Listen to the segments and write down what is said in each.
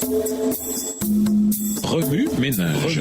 Remue ménage.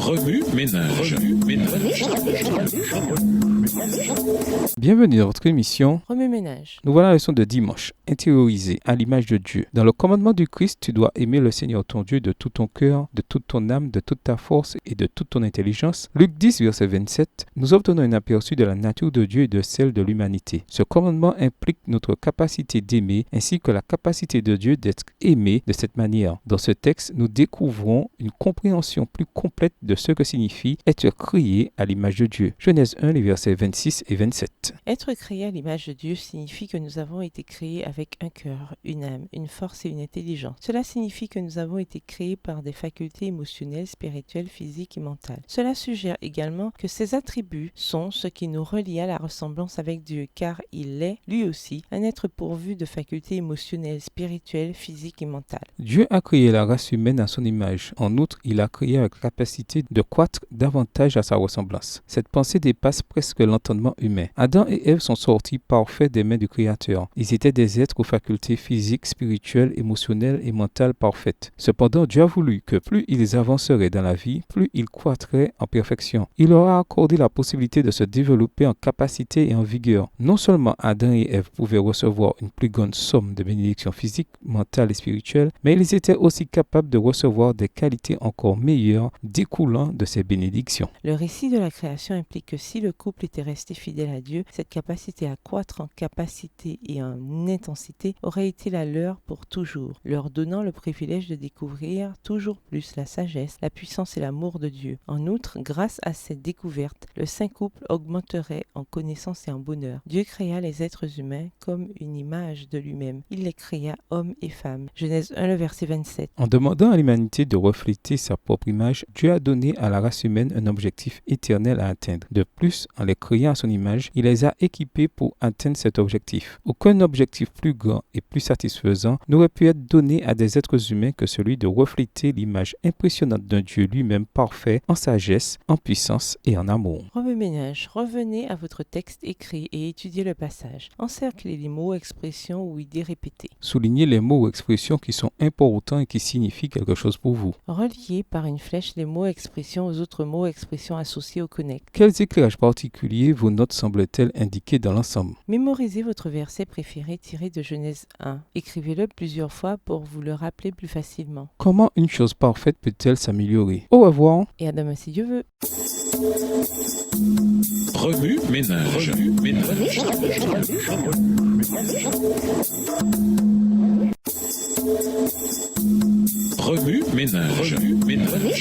Remue ménage. Bienvenue dans votre émission Remue ménage. Nous voilà à la leçon de dimanche, intérioriser à l'image de Dieu. Dans le commandement du Christ, tu dois aimer le Seigneur ton Dieu de tout ton cœur, de toute ton âme, de toute ta force et de toute ton intelligence. Luc 10, verset 27, nous obtenons un aperçu de la nature de Dieu et de celle de l'humanité. Ce commandement implique notre capacité d'aimer ainsi que la capacité de Dieu d'être aimé de cette manière. Dans ce texte, nous découvrons une compréhension plus complète de ce que signifie être créé à l'image de Dieu. Genèse 1, les versets 26 et 27. Être créé à l'image de Dieu signifie que nous avons été créés avec un cœur, une âme, une force et une intelligence. Cela signifie que nous avons été créés par des facultés émotionnelles, spirituelles, physiques et mentales. Cela suggère également que ces attributs sont ce qui nous relie à la ressemblance avec Dieu, car il est, lui aussi, un être pourvu de facultés émotionnelles, spirituelles, physiques et mentales. Dieu a créé la race humaine à son image. En outre, il a créé avec la capacité de croître davantage à sa ressemblance. Cette pensée dépasse presque l'entendement humain. Adam et Ève sont sortis parfaits des mains du Créateur. Ils étaient des êtres aux facultés physiques, spirituelles, émotionnelles et mentales parfaites. Cependant, Dieu a voulu que plus ils avanceraient dans la vie, plus ils croîtraient en perfection. Il leur a accordé la possibilité de se développer en capacité et en vigueur. Non seulement Adam et Ève pouvaient recevoir une plus grande somme de bénédictions physiques, mentales et spirituelles, mais ils étaient aussi capables de recevoir des qualités encore meilleures découlant de ces bénédictions. Le récit de la création implique que si le couple était resté fidèle à Dieu, cette capacité à croître en capacité et en intensité aurait été la leur pour toujours, leur donnant le privilège de découvrir toujours plus la sagesse, la puissance et l'amour de Dieu. En outre, grâce à cette découverte, le saint couple augmenterait en connaissance et en bonheur. Dieu créa les êtres humains comme une image de lui-même. Il les créa hommes et femmes. Genèse 1, le verset 27. En demandant à l'humanité de refléter sa propre image, Dieu a donné à la race humaine un objectif éternel à atteindre. De plus, en les créant à son image, il les a équipés pour atteindre cet objectif. Aucun objectif plus grand et plus satisfaisant n'aurait pu être donné à des êtres humains que celui de refléter l'image impressionnante d'un Dieu lui-même parfait en sagesse, en puissance et en amour. Remue ménage, revenez à votre texte écrit et étudiez le passage. Encerclez les mots, expressions ou idées répétées. Soulignez les mots ou expressions qui sont importants et qui signifient quelque chose pour vous. Reliez par une flèche les mots, expressions aux autres mots, expressions associés au connect. Quels éclairages particuliers vos notes semblent-elles indiquer dans l'ensemble? Mémorisez votre verset préféré tiré de Genèse 1. Écrivez-le plusieurs fois pour vous le rappeler plus facilement. Comment une chose parfaite peut-elle s'améliorer? Au revoir. Et à demain si Dieu veut. Remue ménage. Remue ménage.